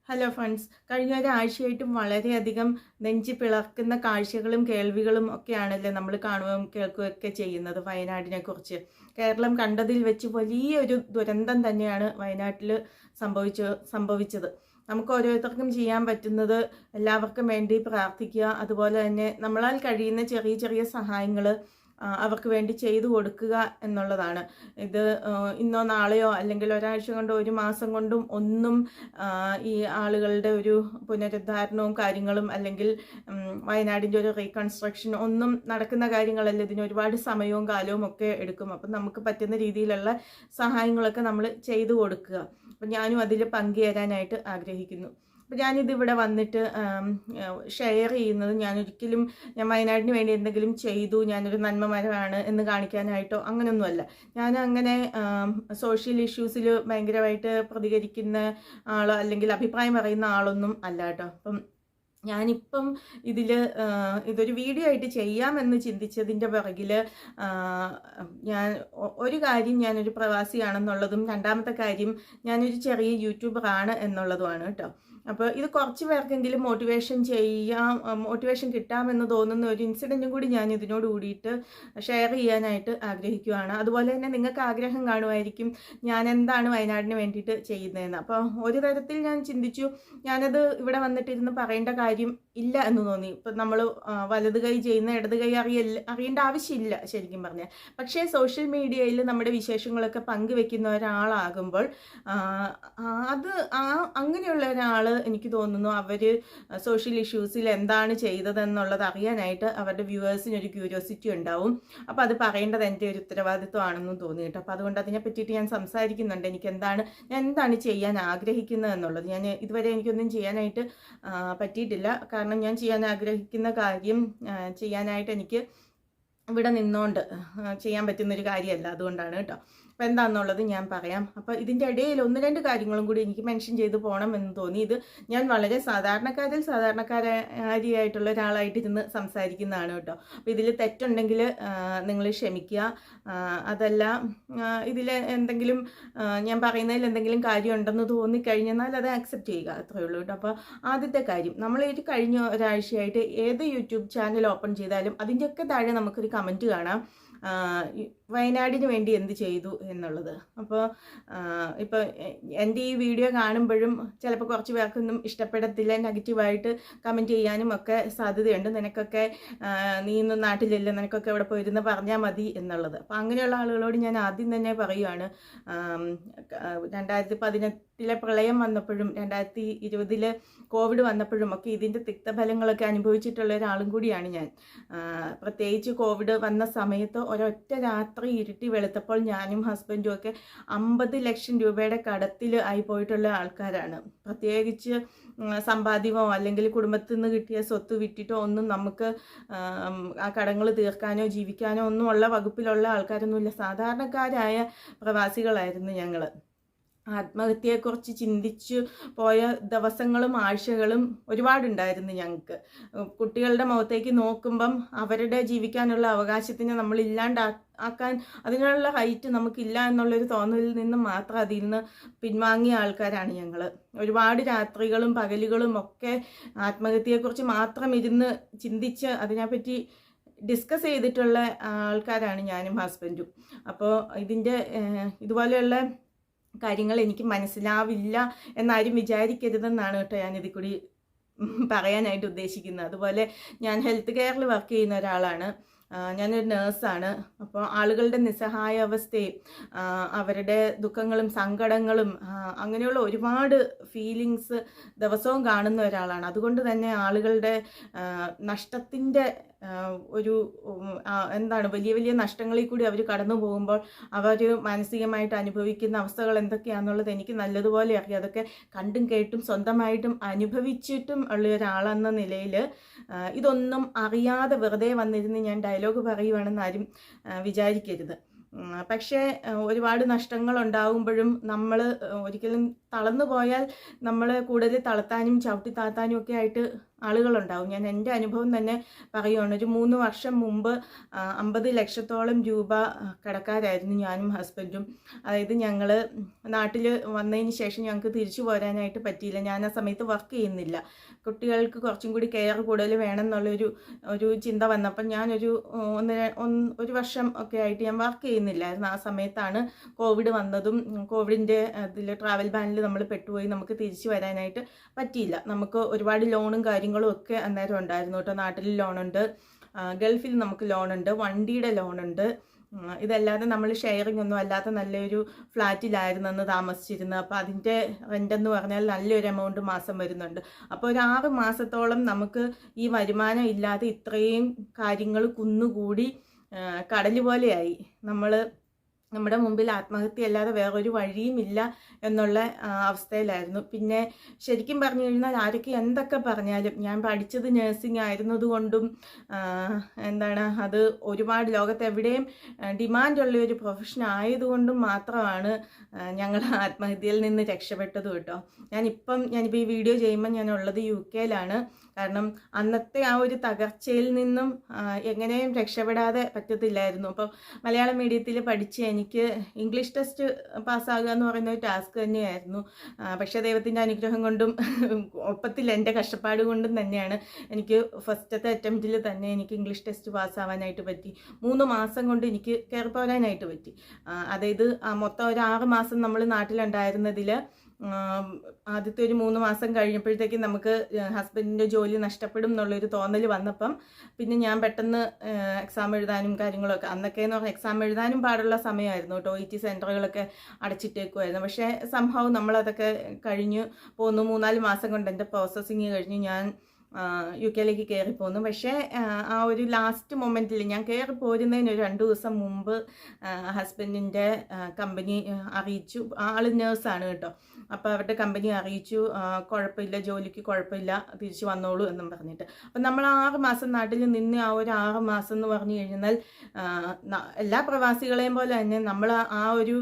Hello friends, കഴിഞ്ഞ ഒരാഴ്ചയായിട്ടും വളരെയധികം നെഞ്ചി പിളർക്കുന്ന കാഴ്ചകളും കേൾവികളും ഒക്കെയാണല്ലോ നമ്മൾ കാണുകയും കേൾക്കുകയൊക്കെ ചെയ്യുന്നത് വയനാടിനെ കുറിച്ച്. കേരളം കണ്ടതിൽ വെച്ച് വലിയൊരു ദുരന്തം തന്നെയാണ് വയനാട്ടിൽ സംഭവിച്ചത്. നമുക്ക് ഓരോരുത്തർക്കും ചെയ്യാൻ പറ്റുന്നത് എല്ലാവർക്കും വേണ്ടി പ്രാർത്ഥിക്കുക, അതുപോലെ തന്നെ നമ്മളാൽ കഴിയുന്ന ചെറിയ ചെറിയ സഹായങ്ങൾ അവർക്ക് വേണ്ടി ചെയ്തു കൊടുക്കുക എന്നുള്ളതാണ്. ഇത് ഇന്നോ നാളെയോ അല്ലെങ്കിൽ ഒരാഴ്ച കൊണ്ടോ ഒരു മാസം കൊണ്ടും ഒന്നും ഈ ആളുകളുടെ ഒരു പുനരുദ്ധാരണവും കാര്യങ്ങളും അല്ലെങ്കിൽ വയനാടിൻ്റെ ഒരു റീകൺസ്ട്രക്ഷൻ ഒന്നും നടക്കുന്ന കാര്യങ്ങളല്ല. ഇതിന് ഒരുപാട് സമയവും കാലവും ഒക്കെ എടുക്കും. അപ്പം നമുക്ക് പറ്റുന്ന രീതിയിലുള്ള സഹായങ്ങളൊക്കെ നമ്മൾ ചെയ്തു കൊടുക്കുക. അപ്പം ഞാനും അതിൽ പങ്കുചേരാനായിട്ട് ആഗ്രഹിക്കുന്നു. അപ്പോൾ ഞാനിതിവിടെ വന്നിട്ട് ഷെയർ ചെയ്യുന്നത് ഞാൻ വയനാടിന് വേണ്ടി എന്തെങ്കിലും ചെയ്തു, ഞാനൊരു നന്മമരമാണ് എന്ന് കാണിക്കാനായിട്ടോ അങ്ങനെയൊന്നുമല്ല. ഞാൻ അങ്ങനെ സോഷ്യൽ ഇഷ്യൂസിൽ ഭയങ്കരമായിട്ട് പ്രതികരിക്കുന്ന ആളോ അല്ലെങ്കിൽ അഭിപ്രായം പറയുന്ന ആളൊന്നും അല്ല കേട്ടോ. അപ്പം ഞാനിപ്പം ഇതൊരു വീഡിയോ ആയിട്ട് ചെയ്യാമെന്ന് ചിന്തിച്ചതിൻ്റെ പിറകിൽ ഒരു കാര്യം ഞാനൊരു പ്രവാസിയാണെന്നുള്ളതും രണ്ടാമത്തെ കാര്യം ഞാനൊരു ചെറിയ യൂട്യൂബറാണ് എന്നുള്ളതുമാണ് കേട്ടോ. അപ്പോൾ ഇത് കുറച്ച് പേർക്കെങ്കിലും മോട്ടിവേഷൻ കിട്ടാമെന്ന് തോന്നുന്ന ഒരു ഇൻസിഡൻറ്റും കൂടി ഞാൻ ഇതിനോട് കൂടിയിട്ട് ഷെയർ ചെയ്യാനായിട്ട് ആഗ്രഹിക്കുകയാണ്. അതുപോലെ തന്നെ നിങ്ങൾക്ക് ആഗ്രഹം കാണുമായിരിക്കും ഞാൻ എന്താണ് വയനാടിന് വേണ്ടിയിട്ട് ചെയ്യുന്നതെന്ന്. അപ്പോൾ ഒരു തരത്തിൽ ഞാൻ ചിന്തിച്ചു, ഞാനത് ഇവിടെ വന്നിട്ടിരുന്ന് പറയേണ്ട കാര്യം ഇല്ല എന്ന് തോന്നി. ഇപ്പം നമ്മൾ വലത് കൈ ചെയ്യുന്ന ഇടത് കൈ അറിയേണ്ട ആവശ്യമില്ല ശരിക്കും പറഞ്ഞാൽ. പക്ഷേ സോഷ്യൽ മീഡിയയിൽ നമ്മുടെ വിശേഷങ്ങളൊക്കെ പങ്കുവെക്കുന്ന ഒരാളാകുമ്പോൾ അങ്ങനെയുള്ള ഒരാൾ എനിക്ക് തോന്നുന്നു അവർ സോഷ്യൽ ഇഷ്യൂസിൽ എന്താണ് ചെയ്തതെന്നുള്ളത് അറിയാനായിട്ട് അവരുടെ വ്യൂവേഴ്സിനൊരു ക്യൂരിയോസിറ്റി ഉണ്ടാവും. അപ്പോൾ അത് പറയേണ്ടത് എൻ്റെ ഒരു ഉത്തരവാദിത്വമാണെന്നും തോന്നി കേട്ടോ. അപ്പോൾ അതുകൊണ്ട് അതിനെ പറ്റിയിട്ട് ഞാൻ സംസാരിക്കുന്നുണ്ട്. ഞാൻ എന്താണ് ചെയ്യാൻ ആഗ്രഹിക്കുന്നത് എന്നുള്ളത്. ഇതുവരെ എനിക്കൊന്നും ചെയ്യാനായിട്ട് പറ്റിയിട്ടില്ല. കാരണം ഞാൻ ചെയ്യാൻ ആഗ്രഹിക്കുന്ന കാര്യം ചെയ്യാനായിട്ട് എനിക്ക് ഇവിടെ നിന്നുകൊണ്ട് ചെയ്യാൻ പറ്റുന്നൊരു കാര്യമല്ല. അതുകൊണ്ടാണ് കേട്ടോ. അപ്പോൾ എന്താണെന്നുള്ളത് ഞാൻ പറയാം. അപ്പോൾ ഇതിൻ്റെ ഇടയിൽ ഒന്ന് രണ്ട് കാര്യങ്ങളും കൂടി എനിക്ക് മെൻഷൻ ചെയ്ത് പോകണം എന്ന് തോന്നി. ഇത് ഞാൻ വളരെ സാധാരണക്കാരിയായിട്ടുള്ള ഒരാളായിട്ടിരുന്ന് സംസാരിക്കുന്നതാണ് കേട്ടോ. അപ്പോൾ ഇതിൽ തെറ്റുണ്ടെങ്കിൽ നിങ്ങൾ ക്ഷമിക്കുക. അതല്ല ഇതിൽ എന്തെങ്കിലും ഞാൻ പറയുന്നതിൽ എന്തെങ്കിലും കാര്യമുണ്ടെന്ന് തോന്നിക്കഴിഞ്ഞാൽ അത് ആക്സെപ്റ്റ് ചെയ്യുക, അത്രയേ ഉള്ളൂ കേട്ടോ. അപ്പോൾ ആദ്യത്തെ കാര്യം, നമ്മൾ കഴിഞ്ഞ ഒരാഴ്ചയായിട്ട് ഏത് യൂട്യൂബ് ചാനൽ ഓപ്പൺ ചെയ്താലും അതിൻ്റെയൊക്കെ താഴെ നമുക്കൊരു കമൻറ്റ് കാണാം, വയനാടിന് വേണ്ടി എന്ത് ചെയ്തു എന്നുള്ളത്. അപ്പോൾ ഇപ്പോൾ എൻ്റെ ഈ വീഡിയോ കാണുമ്പോഴും ചിലപ്പോൾ കുറച്ച് പേർക്കൊന്നും ഇഷ്ടപ്പെടത്തില്ല, നെഗറ്റീവായിട്ട് കമൻറ്റ് ചെയ്യാനും ഒക്കെ സാധ്യതയുണ്ട്. നീ ഇന്നും നാട്ടിലില്ല, നിനക്കൊക്കെ ഇവിടെ പോയിരുന്ന് പറഞ്ഞാൽ മതി എന്നുള്ളത്. അപ്പോൾ അങ്ങനെയുള്ള ആളുകളോട് ഞാൻ ആദ്യം തന്നെ പറയുകയാണ്, 2018 പ്രളയം വന്നപ്പോഴും 2020 കോവിഡ് വന്നപ്പോഴും ഒക്കെ ഇതിൻ്റെ തിക്തഫലങ്ങളൊക്കെ അനുഭവിച്ചിട്ടുള്ള ഒരാളും കൂടിയാണ് ഞാൻ. പ്രത്യേകിച്ച് കോവിഡ് വന്ന സമയത്ത് ഒരൊറ്റ രാത്രി ഇരുട്ടി വെളുത്തപ്പോൾ ഞാനും ഹസ്ബൻഡും ഒക്കെ 50 ലക്ഷം രൂപയുടെ കടത്തിൽ ആയി പോയിട്ടുള്ള ആൾക്കാരാണ്. പ്രത്യേകിച്ച് സമ്പാദ്യമോ അല്ലെങ്കിൽ കുടുംബത്തിൽ നിന്ന് കിട്ടിയ സ്വത്ത് വിറ്റിട്ടോ ഒന്നും നമുക്ക് ആ കടങ്ങൾ തീർക്കാനോ ജീവിക്കാനോ ഒന്നും ഉള്ള വകുപ്പിലുള്ള ആൾക്കാരൊന്നുമില്ല. സാധാരണക്കാരായ പ്രവാസികളായിരുന്നു ഞങ്ങൾ. ആത്മഹത്യയെക്കുറിച്ച് ചിന്തിച്ചു പോയ ദിവസങ്ങളും ആഴ്ചകളും ഒരുപാടുണ്ടായിരുന്നു ഞങ്ങൾക്ക്. കുട്ടികളുടെ മുഖത്തേക്ക് നോക്കുമ്പം അവരുടെ ജീവിക്കാനുള്ള അവകാശത്തിന് നമ്മൾ ആക്കാൻ അതിനുള്ള റൈറ്റ് നമുക്കില്ല എന്നുള്ളൊരു തോന്നലിൽ നിന്ന് മാത്രം അതിൽ നിന്ന് പിൻവാങ്ങിയ ആൾക്കാരാണ് ഞങ്ങൾ. ഒരുപാട് രാത്രികളും പകലുകളും ഒക്കെ ആത്മഹത്യയെക്കുറിച്ച് മാത്രം ഇരുന്ന് ചിന്തിച്ച് അതിനെപ്പറ്റി ഡിസ്കസ് ചെയ്തിട്ടുള്ള ആൾക്കാരാണ് ഞാനും ഹസ്ബൻഡും. അപ്പോൾ ഇതുപോലെയുള്ള കാര്യങ്ങൾ എനിക്ക് മനസ്സിലാവില്ല എന്നാരും വിചാരിക്കരുതെന്നാണ് കേട്ടോ ഞാനിതിൽ കൂടി പറയാനായിട്ട് ഉദ്ദേശിക്കുന്നത്. അതുപോലെ ഞാൻ ഹെൽത്ത് കെയറിൽ വർക്ക് ചെയ്യുന്ന ഒരാളാണ്. ഞാനൊരു നേഴ്സാണ്. അപ്പോൾ ആളുകളുടെ നിസ്സഹായ അവസ്ഥയും അവരുടെ ദുഃഖങ്ങളും സങ്കടങ്ങളും അങ്ങനെയുള്ള ഒരുപാട് ഫീലിങ്സ് ദിവസവും കാണുന്ന ഒരാളാണ്. അതുകൊണ്ട് തന്നെ ആളുകളുടെ നഷ്ടത്തിൻ്റെ വലിയ വലിയ നഷ്ടങ്ങളിൽ കൂടി അവർ കടന്നു പോകുമ്പോൾ അവർ മാനസികമായിട്ട് അനുഭവിക്കുന്ന അവസ്ഥകൾ എന്തൊക്കെയാണെന്നുള്ളത് എനിക്ക് നല്ലതുപോലെ അറിയാം. അതൊക്കെ കണ്ടും കേട്ടും സ്വന്തമായിട്ടും അനുഭവിച്ചിട്ടും ഉള്ള ഒരാളെന്ന നിലയിൽ ഇതൊന്നും അറിയാതെ വെറുതെ വന്നിരുന്ന് ഞാൻ ഡയലോഗ് പറയുവാണെന്ന് ആരും വിചാരിക്കരുത്. പക്ഷേ ഒരുപാട് നഷ്ടങ്ങൾ ഉണ്ടാകുമ്പോഴും നമ്മൾ ഒരിക്കലും തളർന്നു പോയാൽ നമ്മൾ കൂടുതൽ തളർത്താനും ചവിട്ടി താഴ്ത്താനും ഒക്കെ ആയിട്ട് ആളുകളുണ്ടാവും. ഞാൻ എൻ്റെ അനുഭവം തന്നെ പറയുകയാണ്. ഒരു 3 വർഷം മുമ്പ് 50 ലക്ഷത്തോളം രൂപ കടക്കാരായിരുന്നു ഞാനും ഹസ്ബൻഡും. അതായത് ഞങ്ങൾ നാട്ടിൽ വന്നതിന് ശേഷം ഞങ്ങൾക്ക് തിരിച്ചു പോരാനായിട്ട് പറ്റിയില്ല. ഞാൻ ആ സമയത്ത് വർക്ക് ചെയ്യുന്നില്ല. കുട്ടികൾക്ക് കുറച്ചും കൂടി കെയർ കൂടുതൽ വേണം എന്നുള്ളൊരു ചിന്ത വന്നപ്പോൾ ഞാനൊരു ഒരു വർഷം ഒക്കെ ആയിട്ട് ഞാൻ വർക്ക് ചെയ്യുന്നില്ലായിരുന്നു. ആ സമയത്താണ് കോവിഡ് വന്നതും കോവിഡിൻ്റെ അതിൽ ട്രാവൽ ബാനിൽ നമ്മൾ പെട്ടുപോയി. നമുക്ക് തിരിച്ചു വരാനായിട്ട് പറ്റിയില്ല. നമുക്ക് ഒരുപാട് ലോണും കാര്യങ്ങളും ഒക്കെ അന്നേരം ഉണ്ടായിരുന്നു കേട്ടോ. നാട്ടിൽ ലോണുണ്ട്, ഗൾഫിൽ നമുക്ക് ലോണുണ്ട്, വണ്ടിയുടെ ലോണുണ്ട്. ഇതല്ലാതെ നമ്മൾ ഷെയറിംഗ് ഒന്നും അല്ലാത്ത നല്ലൊരു ഫ്ലാറ്റിലായിരുന്നു അന്ന് താമസിച്ചിരുന്നത്. അപ്പോൾ അതിൻ്റെ റെൻ്റ് എന്ന് പറഞ്ഞാൽ നല്ലൊരു എമൗണ്ട് മാസം വരുന്നുണ്ട്. അപ്പോൾ ഒരു 6 മാസത്തോളം നമുക്ക് ഈ വരുമാനം ഇല്ലാതെ ഇത്രയും കാര്യങ്ങൾ കുന്നുകൂടി കടൽ പോലെയായി. നമ്മുടെ മുമ്പിൽ ആത്മഹത്യ അല്ലാതെ വേറൊരു വഴിയുമില്ല എന്നുള്ള അവസ്ഥയിലായിരുന്നു. പിന്നെ ശരിക്കും പറഞ്ഞു കഴിഞ്ഞാൽ ആരൊക്കെ എന്തൊക്കെ പറഞ്ഞാലും ഞാൻ പഠിച്ചത് നഴ്സിംഗ് ആയിരുന്നതുകൊണ്ടും അത് ഒരുപാട് ലോകത്തെവിടെയും ഡിമാൻഡുള്ള ഒരു പ്രൊഫഷൻ ആയതുകൊണ്ടും മാത്രമാണ് ഞങ്ങൾ ആത്മഹത്യയിൽ നിന്ന് രക്ഷപ്പെട്ടത് കേട്ടോ. ഞാനിപ്പോൾ ഈ വീഡിയോ ചെയ്യുമ്പോൾ ഞാനുള്ളത് UK-യിലാണ്. കാരണം അന്നത്തെ ആ ഒരു തകർച്ചയിൽ നിന്നും എങ്ങനെയും രക്ഷപ്പെടാതെ പറ്റത്തില്ലായിരുന്നു. അപ്പോൾ മലയാളം മീഡിയത്തിൽ പഠിച്ച് എനിക്ക് ഇംഗ്ലീഷ് ടെസ്റ്റ് പാസ്സാകുക എന്ന് പറയുന്ന ഒരു ടാസ്ക് തന്നെയായിരുന്നു. പക്ഷേ ദൈവത്തിൻ്റെ അനുഗ്രഹം കൊണ്ടും ഒപ്പത്തിൽ എൻ്റെ കഷ്ടപ്പാട് കൊണ്ടും തന്നെയാണ് എനിക്ക് ഫസ്റ്റത്തെ അറ്റംപ്റ്റിൽ തന്നെ എനിക്ക് ഇംഗ്ലീഷ് ടെസ്റ്റ് പാസ്സാവാനായിട്ട് പറ്റി. 3 മാസം കൊണ്ട് എനിക്ക് കയറി പോരാനായിട്ട് പറ്റി. അതായത് മൊത്തം ഒരു 6 മാസം നമ്മൾ നാട്ടിലുണ്ടായിരുന്നതിൽ ആദ്യത്തെ ഒരു 3 മാസം കഴിഞ്ഞപ്പോഴത്തേക്കും നമുക്ക് ഹസ്ബൻഡിൻ്റെ ജോലി നഷ്ടപ്പെടും എന്നുള്ളൊരു തോന്നൽ വന്നപ്പം പിന്നെ ഞാൻ പെട്ടെന്ന് എക്സാം എഴുതാനും കാര്യങ്ങളൊക്കെ, അന്നൊക്കെ എന്ന് പറഞ്ഞാൽ എക്സാം എഴുതാനും പാടുള്ള സമയമായിരുന്നു കേട്ടോ. OET സെൻറ്ററുകളൊക്കെ അടച്ചിട്ടേക്കുമായിരുന്നു. പക്ഷേ സംഭവം നമ്മളതൊക്കെ കഴിഞ്ഞു പോന്നു. 3-4 മാസം കൊണ്ട് എൻ്റെ പ്രോസസ്സിങ് കഴിഞ്ഞ് ഞാൻ UK-യിലേക്ക് കയറിപ്പോന്നു. പക്ഷേ ആ ഒരു ലാസ്റ്റ് മൊമെൻറ്റിൽ ഞാൻ കയറി പോരുന്നതിന് ഒരു 2 ദിവസം മുമ്പ് ഹസ്ബൻഡിൻ്റെ കമ്പനി അറിയിച്ചു. ആൾ നേഴ്സാണ് കേട്ടോ. അപ്പോൾ അവരുടെ കമ്പനി അറിയിച്ചു കുഴപ്പമില്ല, ജോലിക്ക് കുഴപ്പമില്ല, തിരിച്ചു വന്നോളൂ എന്നും പറഞ്ഞിട്ട്. അപ്പം നമ്മൾ 6 മാസം നാട്ടിൽ നിന്ന് ആ ഒരു 6 മാസം എന്ന് പറഞ്ഞു കഴിഞ്ഞാൽ എല്ലാ പ്രവാസികളെയും പോലെ തന്നെ നമ്മൾ ആ ഒരു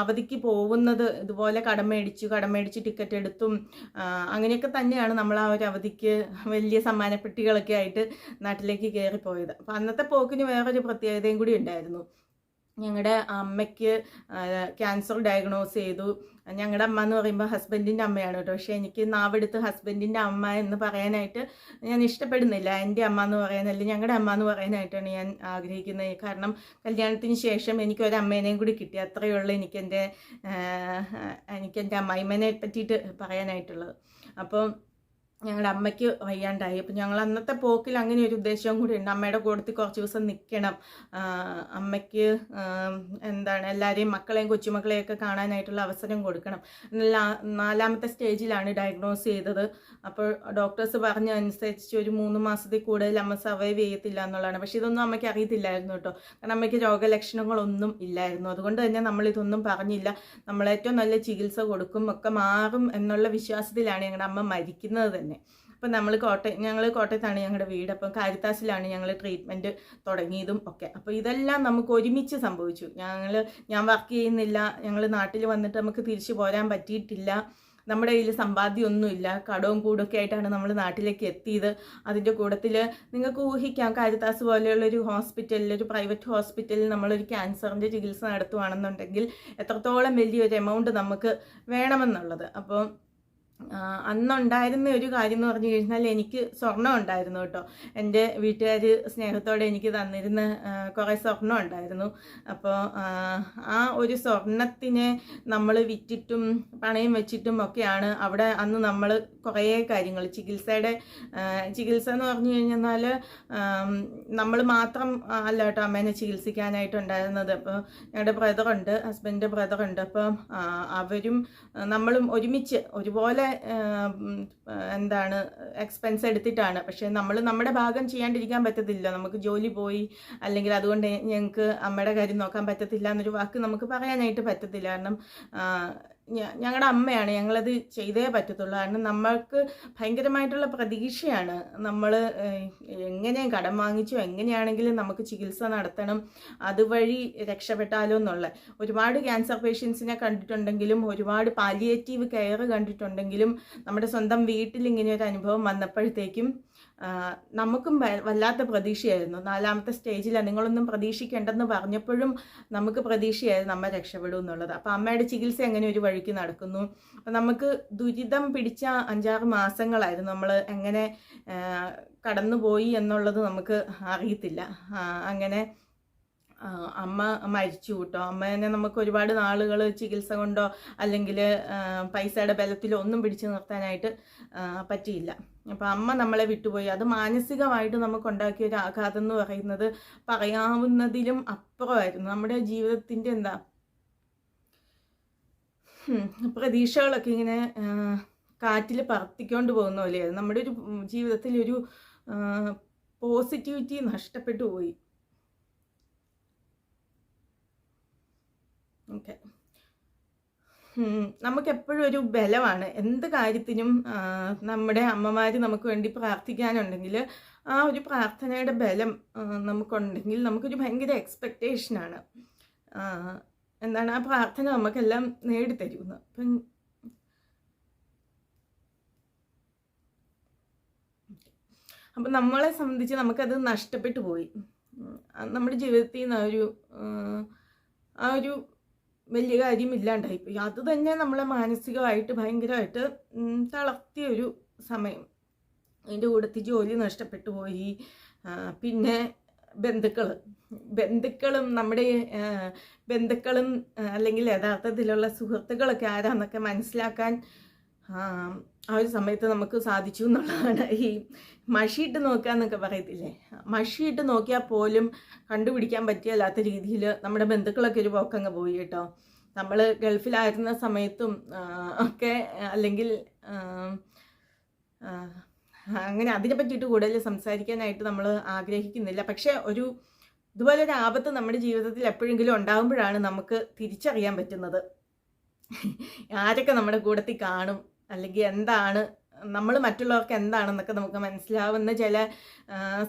അവധിക്ക് പോകുന്നത് ഇതുപോലെ കടം മേടിച്ച് ടിക്കറ്റ് എടുത്തും അങ്ങനെയൊക്കെ തന്നെയാണ് നമ്മൾ ആ ഒരു അവധിക്ക് വലിയ സമ്മാനപ്പെട്ടികളൊക്കെ ആയിട്ട് നാട്ടിലേക്ക് കയറിപ്പോയത്. അപ്പം അന്നത്തെ പോക്കിന് വേറൊരു പ്രത്യേകതയും കൂടി ഉണ്ടായിരുന്നു. ഞങ്ങളുടെ അമ്മയ്ക്ക് ക്യാൻസർ ഡയഗ്നോസ് ചെയ്തു. ഞങ്ങളുടെ അമ്മ എന്ന് പറയുമ്പോൾ ഹസ്ബൻഡിൻ്റെ അമ്മയാണ് കേട്ടോ. പക്ഷേ എനിക്ക് നാവെടുത്ത് ഹസ്ബൻഡിൻ്റെ അമ്മ എന്ന് പറയാനായിട്ട് ഞാൻ ഇഷ്ടപ്പെടുന്നില്ല. എൻ്റെ അമ്മ എന്ന് പറയാനല്ല, ഞങ്ങളുടെ അമ്മ എന്ന് പറയാനായിട്ടാണ് ഞാൻ ആഗ്രഹിക്കുന്നത്. കാരണം കല്യാണത്തിന് ശേഷം എനിക്കൊരമ്മേനെയും കൂടി കിട്ടി. അത്രയേ ഉള്ളൂ എനിക്കെൻ്റെ അമ്മായിമ്മനെ പറ്റിയിട്ട് പറയാനായിട്ടുള്ളത്. അപ്പം ഞങ്ങളുടെ അമ്മയ്ക്ക് വയ്യാണ്ടായി. അപ്പം ഞങ്ങൾ അന്നത്തെ പോക്കിൽ അങ്ങനെ ഒരു ഉദ്ദേശവും കൂടി ഉണ്ട്. അമ്മയുടെ കൂടത്തിൽ കുറച്ച് ദിവസം നിൽക്കണം, അമ്മയ്ക്ക് എല്ലാവരെയും മക്കളെയും കൊച്ചുമക്കളെയൊക്കെ കാണാനായിട്ടുള്ള അവസരം കൊടുക്കണം. 4ാമത്തെ സ്റ്റേജിലാണ് ഡയഗ്നോസ് ചെയ്തത്. അപ്പോൾ ഡോക്ടേഴ്സ് പറഞ്ഞ അനുസരിച്ച് ഒരു 3 മാസത്തിൽ കൂടുതൽ അമ്മ സർവൈവ് ചെയ്യത്തില്ല എന്നുള്ളതാണ്. പക്ഷേ ഇതൊന്നും അമ്മയ്ക്ക് അറിയത്തില്ലായിരുന്നു കേട്ടോ. കാരണം അമ്മയ്ക്ക് രോഗലക്ഷണങ്ങളൊന്നും ഇല്ലായിരുന്നു. അതുകൊണ്ട് തന്നെ നമ്മളിതൊന്നും പറഞ്ഞില്ല. നമ്മളേറ്റവും നല്ല ചികിത്സ കൊടുക്കും, ഒക്കെ മാറും എന്നുള്ള വിശ്വാസത്തിലാണ് ഞങ്ങളുടെ അമ്മ മരിക്കുന്നത് തന്നെ. അപ്പം ഞങ്ങൾ കോട്ടയത്താണ് ഞങ്ങളുടെ വീട്. അപ്പം കാരിത്താസിലാണ് ഞങ്ങൾ ട്രീറ്റ്മെൻറ്റ് തുടങ്ങിയതും ഒക്കെ. അപ്പോൾ ഇതെല്ലാം നമുക്ക് ഒരുമിച്ച് സംഭവിച്ചു. ഞാൻ വർക്ക് ചെയ്യുന്നില്ല, ഞങ്ങൾ നാട്ടിൽ വന്നിട്ട് നമുക്ക് തിരിച്ചു പോരാൻ പറ്റിയിട്ടില്ല. നമ്മുടെ കയ്യിൽ സമ്പാദ്യമൊന്നുമില്ല, കടവും കൂടൊക്കെ ആയിട്ടാണ് നമ്മൾ നാട്ടിലേക്ക് എത്തിയത്. അതിൻ്റെ കൂട്ടത്തിൽ നിങ്ങൾക്ക് ഊഹിക്കാം, കാരിത്താസ് പോലെയുള്ളൊരു ഹോസ്പിറ്റലിൽ, ഒരു പ്രൈവറ്റ് ഹോസ്പിറ്റലിൽ നമ്മളൊരു ക്യാൻസറിൻ്റെ ചികിത്സ നടത്തുകയാണെന്നുണ്ടെങ്കിൽ എത്രത്തോളം വലിയൊരു എമൗണ്ട് നമുക്ക് വേണമെന്നുള്ളത്. അപ്പോൾ അന്നുണ്ടായിരുന്ന ഒരു കാര്യം എന്ന് പറഞ്ഞു കഴിഞ്ഞാൽ എനിക്ക് സ്വർണ്ണം ഉണ്ടായിരുന്നു കേട്ടോ. എൻ്റെ വീട്ടുകാർ സ്നേഹത്തോടെ എനിക്ക് തന്നിരുന്ന കുറേ സ്വർണ്ണം ഉണ്ടായിരുന്നു. അപ്പോൾ ആ ഒരു സ്വർണത്തിനെ നമ്മൾ വിറ്റിട്ടും പണയം വെച്ചിട്ടും ഒക്കെയാണ് അവിടെ അന്ന് നമ്മൾ കുറേ കാര്യങ്ങൾ ചികിത്സ എന്ന് പറഞ്ഞു കഴിഞ്ഞാൽ നമ്മൾ മാത്രം അല്ല കേട്ടോ അമ്മേനെ ചികിത്സിക്കാനായിട്ടുണ്ടായിരുന്നത്. അപ്പോൾ ഞങ്ങളുടെ ബ്രദറുണ്ട്, ഹസ്ബൻഡിൻ്റെ ബ്രദറുണ്ട്. അപ്പം അവരും നമ്മളും ഒരുമിച്ച് ഒരുപോലെ എക്സ്പെൻസ് എടുത്തിട്ടാണ്. പക്ഷെ നമ്മൾ നമ്മുടെ ഭാഗം ചെയ്യാണ്ടിരിക്കാൻ പറ്റത്തില്ല. നമുക്ക് ജോലി പോയി അല്ലെങ്കിൽ അതുകൊണ്ട് ഞങ്ങൾക്ക് അമ്മയുടെ കാര്യം നോക്കാൻ പറ്റത്തില്ല എന്നൊരു വാക്ക് നമുക്ക് പറയാനായിട്ട് പറ്റത്തില്ല. കാരണം ഞങ്ങളുടെ അമ്മയാണ്, ഞങ്ങളത് ചെയ്തേ പറ്റത്തുള്ളൂ. കാരണം നമ്മൾക്ക് ഭയങ്കരമായിട്ടുള്ള പ്രതീക്ഷയാണ്. നമ്മൾ എങ്ങനെ കടം വാങ്ങിച്ചോ എങ്ങനെയാണെങ്കിലും നമുക്ക് ചികിത്സ നടത്തണം, അതുവഴി രക്ഷപ്പെട്ടാലോ എന്നുള്ള. ഒരുപാട് ക്യാൻസർ പേഷ്യൻസിനെ കണ്ടിട്ടുണ്ടെങ്കിലും ഒരുപാട് പാലിയേറ്റീവ് കെയർ കണ്ടിട്ടുണ്ടെങ്കിലും നമ്മുടെ സ്വന്തം വീട്ടിൽ ഇങ്ങനെ ഒരു അനുഭവം വന്നപ്പോഴത്തേക്കും നമുക്കും വല്ലാത്ത പ്രതീക്ഷയായിരുന്നു. 4ാമത്തെ സ്റ്റേജിലാണ്, നിങ്ങളൊന്നും പ്രതീക്ഷിക്കേണ്ടെന്ന് പറഞ്ഞപ്പോഴും നമുക്ക് പ്രതീക്ഷയായിരുന്നു അമ്മ രക്ഷപ്പെടും എന്നുള്ളത്. അപ്പോൾ അമ്മയുടെ ചികിത്സ എങ്ങനെ ഒരു വഴിക്ക് നടക്കുന്നു. അപ്പം നമുക്ക് ദുരിതം പിടിച്ച 5-6 മാസങ്ങളായിരുന്നു. നമ്മൾ എങ്ങനെ കടന്നുപോയി എന്നുള്ളത് നമുക്ക് അറിയത്തില്ല. അങ്ങനെ അമ്മ മരിച്ചു കേട്ടോ. അമ്മേനെ നമുക്ക് ഒരുപാട് നാളുകൾ ചികിത്സ കൊണ്ടോ അല്ലെങ്കിൽ പൈസയുടെ ബലത്തിലോ ഒന്നും പിടിച്ചു നിർത്താനായിട്ട് പറ്റിയില്ല. അപ്പോൾ അമ്മ നമ്മളെ വിട്ടുപോയി. അത് മാനസികമായിട്ട് നമുക്കുണ്ടാക്കിയ ഒരു ആഘാതം എന്ന് പറയുന്നത് പറയാവുന്നതിലും അപ്പുറമായിരുന്നു. നമ്മുടെ ജീവിതത്തിൻ്റെ പ്രതീക്ഷകളൊക്കെ ഇങ്ങനെ കാറ്റിൽ പറത്തിക്കൊണ്ട് പോകുന്ന പോലെയായിരുന്നു. നമ്മുടെ ഒരു ജീവിതത്തിൽ ഒരു പോസിറ്റിവിറ്റി നഷ്ടപ്പെട്ടു പോയി. ഓക്കെ, നമുക്കെപ്പോഴും ഒരു ബലമാണ്. എന്ത് കാര്യത്തിനും നമ്മുടെ അമ്മമാർ നമുക്ക് വേണ്ടി പ്രാർത്ഥിക്കാനുണ്ടെങ്കിൽ ആ ഒരു പ്രാർത്ഥനയുടെ ബലം നമുക്കുണ്ടെങ്കിൽ നമുക്കൊരു ഭയങ്കര എക്സ്പെക്റ്റേഷനാണ്. എന്താണ് ആ പ്രാർത്ഥന നമുക്കെല്ലാം നേടിത്തരുമെന്ന്. അപ്പം നമ്മളെ സംബന്ധിച്ച് നമുക്കത് നഷ്ടപ്പെട്ടു പോയി. നമ്മുടെ ജീവിതത്തിൽ നിന്ന് ആ ഒരു വലിയ കാര്യം ഇല്ലാണ്ടായിപ്പോയി. അത് തന്നെ നമ്മളെ മാനസികമായിട്ട് ഭയങ്കരമായിട്ട് തളർത്തിയ ഒരു സമയം. അതിൻ്റെ കൂടത്തിൽ ജോലി നഷ്ടപ്പെട്ടു പോയി. പിന്നെ ബന്ധുക്കളും നമ്മുടെ ബന്ധുക്കളും അല്ലെങ്കിൽ യഥാർത്ഥത്തിലുള്ള സുഹൃത്തുക്കളൊക്കെ ആരാന്നൊക്കെ മനസ്സിലാക്കാൻ ആ ഒരു സമയത്ത് നമുക്ക് സാധിച്ചു എന്നുള്ളതാണ്. ഈ മഷിയിട്ട് നോക്കുക എന്നൊക്കെ പറയത്തില്ലേ, മഷിയിട്ട് നോക്കിയാൽ പോലും കണ്ടുപിടിക്കാൻ പറ്റിയല്ലാത്ത രീതിയിൽ നമ്മുടെ ബന്ധുക്കളൊക്കെ ഒരു പോക്കങ്ങ് പോയി കേട്ടോ. നമ്മൾ ഗൾഫിലായിരുന്ന സമയത്തും ഒക്കെ അല്ലെങ്കിൽ അങ്ങനെ അതിനെ പറ്റിയിട്ട് കൂടുതൽ സംസാരിക്കാനായിട്ട് നമ്മൾ ആഗ്രഹിക്കുന്നില്ല. പക്ഷേ ഇതുപോലൊരു ആപത്ത് നമ്മുടെ ജീവിതത്തിൽ എപ്പോഴെങ്കിലും ഉണ്ടാകുമ്പോഴാണ് നമുക്ക് തിരിച്ചറിയാൻ പറ്റുന്നത് ആരൊക്കെ നമ്മുടെ കൂടത്തിൽ കാണും, അല്ലെങ്കിൽ എന്താണ് നമ്മൾ മറ്റുള്ളവർക്ക് എന്താണെന്നൊക്കെ നമുക്ക് മനസ്സിലാവുന്ന ചില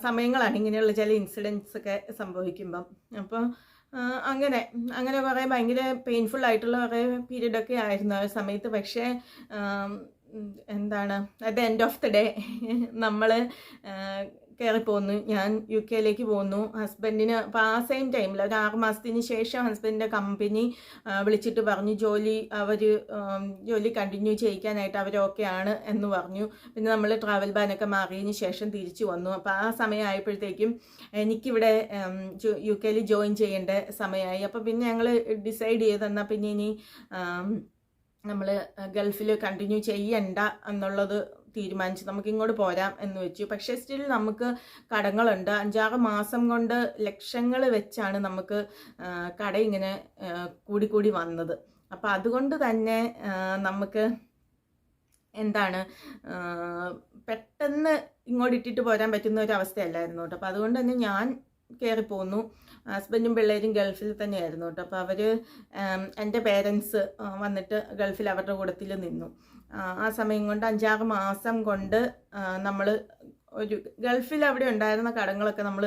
സമയങ്ങളാണ് ഇങ്ങനെയുള്ള ചില ഇൻസിഡൻസ് ഒക്കെ സംഭവിക്കുമ്പം. അപ്പോൾ അങ്ങനെ കുറേ ഭയങ്കര പെയിൻഫുൾ ആയിട്ടുള്ള കുറേ പീരീഡൊക്കെ ആയിരുന്നു ആ സമയത്ത്. പക്ഷേ at the end of the day നമ്മൾ കയറിപ്പോന്നു. ഞാൻ UK പോകുന്നു. ഹസ്ബൻഡിന് അപ്പോൾ ആ സെയിം ടൈമിൽ ഒരു 6 മാസത്തിന് ശേഷം ഹസ്ബൻഡിൻ്റെ കമ്പനി വിളിച്ചിട്ട് പറഞ്ഞു ജോലി കണ്ടിന്യൂ ചെയ്യിക്കാനായിട്ട് അവർ ഓക്കെയാണ് എന്ന് പറഞ്ഞു. പിന്നെ നമ്മൾ ട്രാവൽ ബാനൊക്കെ മാറിയതിന് ശേഷം തിരിച്ചു വന്നു. അപ്പോൾ ആ സമയമായപ്പോഴത്തേക്കും എനിക്കിവിടെ UK ജോയിൻ ചെയ്യേണ്ട സമയമായി. അപ്പോൾ പിന്നെ ഞങ്ങൾ ഡിസൈഡ് ചെയ്തെന്നാൽ പിന്നെ ഇനി നമ്മൾ ഗൾഫിൽ കണ്ടിന്യൂ ചെയ്യണ്ട എന്നുള്ളത് തീരുമാനിച്ചു. നമുക്ക് ഇങ്ങോട്ട് പോരാം എന്ന് വെച്ചു. പക്ഷേ സ്റ്റിൽ നമുക്ക് കടങ്ങളുണ്ട്. 5-6 മാസം കൊണ്ട് ലക്ഷങ്ങൾ വെച്ചാണ് നമുക്ക് കട ഇങ്ങനെ കൂടി വന്നത്. അപ്പം അതുകൊണ്ട് തന്നെ നമുക്ക് പെട്ടെന്ന് ഇങ്ങോട്ട് ഇട്ടിട്ട് പോരാൻ പറ്റുന്ന ഒരു അവസ്ഥയല്ലായിരുന്നു കേട്ടോ. അപ്പം അതുകൊണ്ട് തന്നെ ഞാൻ കയറിപ്പോന്നു. ഹസ്ബൻഡും പിള്ളേരും ഗൾഫിൽ തന്നെയായിരുന്നു കേട്ടോ. അപ്പോൾ അവർ എൻ്റെ പേരൻസ് വന്നിട്ട് ഗൾഫിൽ അവരുടെ കൂടത്തിൽ നിന്നു. ആ സമയം കൊണ്ട് 5-6 മാസം കൊണ്ട് നമ്മൾ ഗൾഫിൽ അവിടെ ഉണ്ടായിരുന്ന കടങ്ങളൊക്കെ നമ്മൾ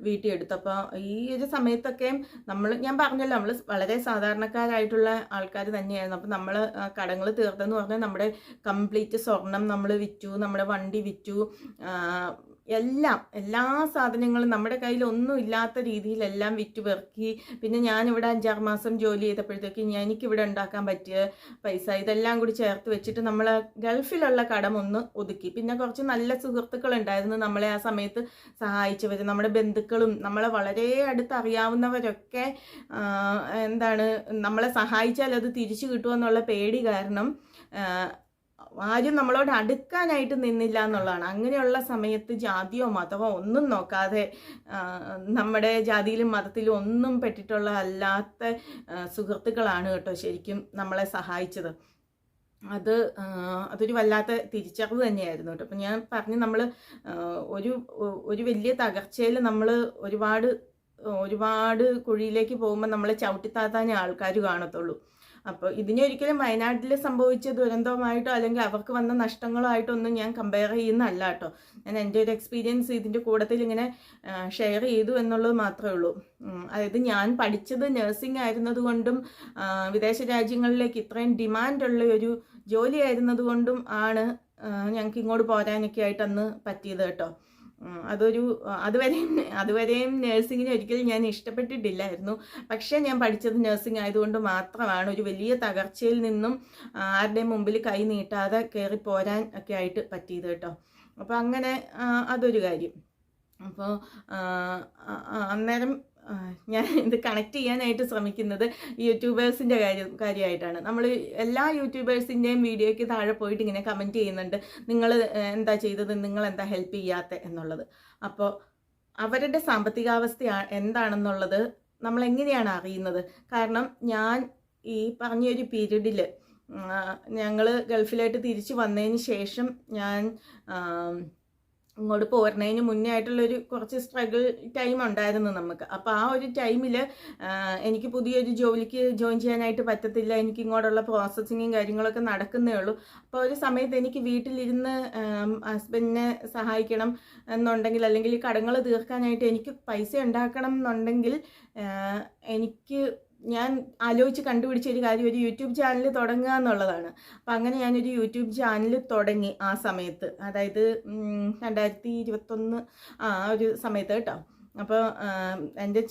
വീട്ടിൽ എടുത്തു. അപ്പോൾ ഈ ഒരു സമയത്തൊക്കെ ഞാൻ പറഞ്ഞല്ലോ, നമ്മൾ വളരെ സാധാരണക്കാരായിട്ടുള്ള ആൾക്കാർ തന്നെയായിരുന്നു. അപ്പോൾ നമ്മൾ കടങ്ങൾ തീർത്തെന്ന് പറഞ്ഞാൽ നമ്മുടെ കംപ്ലീറ്റ് സ്വർണം നമ്മൾ വിറ്റു, നമ്മുടെ വണ്ടി വിറ്റു, എല്ലാ സാധനങ്ങളും നമ്മുടെ കയ്യിൽ ഒന്നും ഇല്ലാത്ത രീതിയിലെല്ലാം വിറ്റ് പെറുക്കി. പിന്നെ ഞാനിവിടെ 5-6 മാസം ജോലി ചെയ്തപ്പോഴത്തേക്ക് എനിക്കിവിടെ ഉണ്ടാക്കാൻ പറ്റിയ പൈസ ഇതെല്ലാം കൂടി ചേർത്ത് വെച്ചിട്ട് നമ്മൾ ഗൾഫിലുള്ള കടം ഒന്ന് ഒതുക്കി. പിന്നെ കുറച്ച് നല്ല സുഹൃത്തുക്കളുണ്ടായിരുന്നു നമ്മളെ ആ സമയത്ത് സഹായിച്ചവർ. നമ്മുടെ ബന്ധുക്കളും നമ്മളെ വളരെ അടുത്തറിയാവുന്നവരൊക്കെ നമ്മളെ സഹായിച്ചാൽ അത് തിരിച്ചു കിട്ടുമെന്നുള്ള പേടി കാരണം ആരും നമ്മളോട് അടുക്കാനായിട്ട് നിന്നില്ല എന്നുള്ളതാണ്. അങ്ങനെയുള്ള സമയത്ത് ജാതിയോ മതമോ ഒന്നും നോക്കാതെ നമ്മുടെ ജാതിയിലും മതത്തിലും ഒന്നും പെട്ടിട്ടുള്ള അല്ലാത്ത സുഹൃത്തുക്കളാണ് കേട്ടോ ശരിക്കും നമ്മളെ സഹായിച്ചത്. അതൊരു വല്ലാത്ത തിരിച്ചറിവ് തന്നെയായിരുന്നു കേട്ടോ. അപ്പം ഞാൻ പറഞ്ഞു, നമ്മൾ ഒരു വലിയ തകർച്ചയിൽ നമ്മൾ ഒരുപാട് കുഴിയിലേക്ക് പോകുമ്പോൾ നമ്മളെ ചവിട്ടിത്താത്താനേ ആൾക്കാർ കാണത്തുള്ളൂ. അപ്പോൾ ഇതിനൊരിക്കലും വയനാട്ടിൽ സംഭവിച്ച ദുരന്തവുമായിട്ടോ അല്ലെങ്കിൽ അവർക്ക് വന്ന നഷ്ടങ്ങളോ ആയിട്ടൊന്നും ഞാൻ കമ്പയർ ചെയ്യുന്നതല്ല കേട്ടോ. ഞാൻ എൻ്റെ ഒരു എക്സ്പീരിയൻസ് ഇതിൻ്റെ കൂട്ടത്തിൽ ഇങ്ങനെ ഷെയർ ചെയ്തു എന്നുള്ളത് മാത്രമേ ഉള്ളൂ. അതായത് ഞാൻ പഠിച്ചത് നഴ്സിംഗ് ആയിരുന്നത് കൊണ്ടും വിദേശ രാജ്യങ്ങളിലേക്ക് ഇത്രയും ഡിമാൻഡുള്ള ഒരു ജോലി ആയിരുന്നത് കൊണ്ടും ആണ് ഞങ്ങൾക്ക് ഇങ്ങോട്ട് പോരാനൊക്കെ ആയിട്ട് അന്ന് പറ്റിയത് കേട്ടോ. അതുവരെയും നഴ്സിങ്ങിനെ ഒരിക്കലും ഞാൻ ഇഷ്ടപ്പെട്ടിട്ടില്ലായിരുന്നു. പക്ഷേ ഞാൻ പഠിച്ചത് നഴ്സിംഗ് ആയതുകൊണ്ട് മാത്രമാണ് ഒരു വലിയ തകർച്ചയിൽ നിന്നും ആരുടെയും മുമ്പിൽ കൈ നീട്ടാതെ കയറി പോരാൻ ഒക്കെ ആയിട്ട് പറ്റിയത് കേട്ടോ. അപ്പോൾ അങ്ങനെ അതൊരു കാര്യം. അപ്പോൾ അന്നേരം ഞാൻ ഇത് കണക്ട് ചെയ്യാനായിട്ട് ശ്രമിക്കുന്നത് യൂട്യൂബേഴ്സിൻ്റെ കാര്യമായിട്ടാണ്. നമ്മൾ എല്ലാ യൂട്യൂബേഴ്സിൻ്റെയും വീഡിയോയ്ക്ക് താഴെ പോയിട്ട് ഇങ്ങനെ കമൻറ്റ് ചെയ്യുന്നുണ്ട്, നിങ്ങൾ എന്താ ചെയ്തത്, നിങ്ങൾ എന്താ ഹെൽപ്പ് ചെയ്യാത്ത എന്നുള്ളത്. അപ്പോൾ അവരുടെ സാമ്പത്തികാവസ്ഥ എന്താണെന്നുള്ളത് നമ്മളെങ്ങനെയാണ് അറിയുന്നത്? കാരണം ഞാൻ ഈ പറഞ്ഞൊരു പീരീഡിൽ ഞങ്ങൾ ഗൾഫിലായിട്ട് തിരിച്ചു വന്നതിന് ശേഷം ഞാൻ ഇങ്ങോട്ട് പോരുന്നതിന് മുന്നേ ആയിട്ടുള്ളൊരു കുറച്ച് സ്ട്രഗിൾ ടൈം ഉണ്ടായിരുന്നു നമുക്ക്. അപ്പോൾ ആ ഒരു ടൈമിൽ എനിക്ക് പുതിയൊരു ജോലിക്ക് ജോയിൻ ചെയ്യാനായിട്ട് പറ്റത്തില്ല. എനിക്ക് ഇങ്ങോട്ടുള്ള പ്രോസസ്സിങ്ങും കാര്യങ്ങളൊക്കെ നടക്കുന്നേ ഉള്ളൂ. അപ്പോൾ ഒരു സമയത്ത് എനിക്ക് വീട്ടിലിരുന്ന് ഹസ്ബൻഡിനെ സഹായിക്കണം എന്നുണ്ടെങ്കിൽ, അല്ലെങ്കിൽ കടങ്ങൾ തീർക്കാനായിട്ട് എനിക്ക് പൈസ ഉണ്ടാക്കണം എന്നുണ്ടെങ്കിൽ ഞാൻ ആലോചിച്ച് കണ്ടുപിടിച്ച ഒരു കാര്യം ഒരു യൂട്യൂബ് ചാനൽ തുടങ്ങുക എന്നുള്ളതാണ്. അപ്പം അങ്ങനെ ഞാനൊരു യൂട്യൂബ് ചാനൽ തുടങ്ങി ആ സമയത്ത്, അതായത് 2021 ഒരു സമയത്ത് കേട്ടോ. അപ്പോൾ എൻ്റെ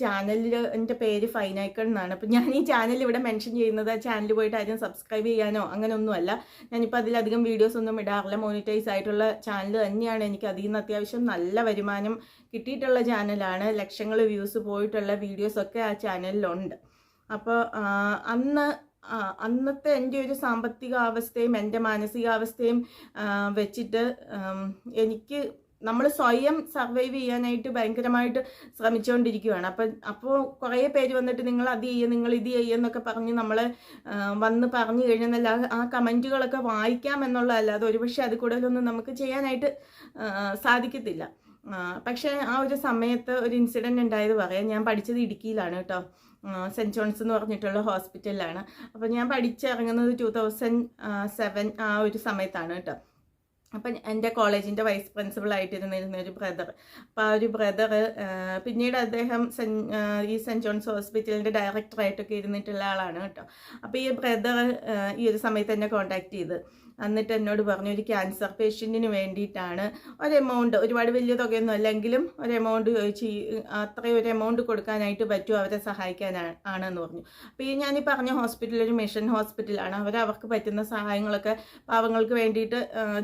എൻ്റെ പേര് ഫൈനൈക്കൺ എന്നാണ്. അപ്പോൾ ഞാൻ ഈ ചാനൽ ഇവിടെ മെൻഷൻ ചെയ്യുന്നത് ആ ചാനൽ പോയിട്ട് ആരും സബ്സ്ക്രൈബ് ചെയ്യാനോ അങ്ങനെയൊന്നുമല്ല. ഞാനിപ്പോൾ അതിലധികം വീഡിയോസ് ഒന്നും ഇടാറില്ല. മോണിറ്റൈസ് ആയിട്ടുള്ള ചാനൽ തന്നെയാണ്. എനിക്ക് അതിൽ നിന്ന് അത്യാവശ്യം നല്ല വരുമാനം കിട്ടിയിട്ടുള്ള ചാനലാണ്. ലക്ഷങ്ങൾ വ്യൂസ് പോയിട്ടുള്ള വീഡിയോസൊക്കെ ആ ചാനലിലുണ്ട്. അപ്പോൾ അന്നത്തെ എൻ്റെ ഒരു സാമ്പത്തികാവസ്ഥയും എൻ്റെ മാനസികാവസ്ഥയും വെച്ചിട്ട് നമ്മൾ സ്വയം സർവൈവ് ചെയ്യാനായിട്ട് ഭയങ്കരമായിട്ട് ശ്രമിച്ചുകൊണ്ടിരിക്കുകയാണ്. അപ്പോൾ കുറേ പേര് വന്നിട്ട് നിങ്ങൾ അത് ചെയ്യുക, നിങ്ങൾ ഇത് ചെയ്യുക എന്നൊക്കെ പറഞ്ഞ് നമ്മളെ വന്ന് പറഞ്ഞു കഴിഞ്ഞാൽ ആ കമൻറ്റുകളൊക്കെ വായിക്കാം എന്നുള്ളതല്ലാതെ ഒരുപക്ഷെ അത് കൂടുതലൊന്നും നമുക്ക് ചെയ്യാനായിട്ട് സാധിക്കത്തില്ല. പക്ഷേ ആ ഒരു സമയത്ത് ഒരു ഇൻസിഡൻറ്റ് ഉണ്ടായത് പറയാം. ഞാൻ പഠിച്ചത് ഇടുക്കിയിലാണ് കേട്ടോ. സെൻറ്റ് ജോൺസ് എന്ന് പറഞ്ഞിട്ടുള്ള ഹോസ്പിറ്റലിലാണ്. അപ്പോൾ ഞാൻ പഠിച്ചിറങ്ങുന്നത് 2007 ആ ഒരു സമയത്താണ് കേട്ടോ. അപ്പം എൻ്റെ കോളേജിൻ്റെ വൈസ് പ്രിൻസിപ്പളായിട്ടിരുന്നിരുന്ന ഒരു ബ്രദർ. അപ്പോൾ ആ ഒരു ബ്രദർ പിന്നീട് അദ്ദേഹം ഈ സെൻറ്റ് ജോൺസ് ഹോസ്പിറ്റലിൻ്റെ ഡയറക്ടറായിട്ടൊക്കെ ഇരുന്നിട്ടുള്ള ആളാണ് കേട്ടോ. അപ്പോൾ ഈ ബ്രദർ ഈ ഒരു സമയത്ത് എന്നെ കോൺടാക്ട് ചെയ്ത് എന്നിട്ട് എന്നോട് പറഞ്ഞു, ഒരു ക്യാൻസർ പേഷ്യൻറ്റിന് വേണ്ടിയിട്ടാണ് ഒരു എമൗണ്ട്, ഒരുപാട് വലിയ തുകയൊന്നും അല്ലെങ്കിലും ഒരു എമൗണ്ട് ചോദിച്ച് അത്രയും ഒരു എമൗണ്ട് കൊടുക്കാനായിട്ട് പറ്റുമോ, അവരെ സഹായിക്കാനാണെന്ന് പറഞ്ഞു. അപ്പോൾ ഈ ഞാനീ പറഞ്ഞ ഹോസ്പിറ്റൽ ഒരു മിഷൻ ഹോസ്പിറ്റലാണ്. അവർക്ക് പറ്റുന്ന സഹായങ്ങളൊക്കെ പാവങ്ങൾക്ക് വേണ്ടിയിട്ട്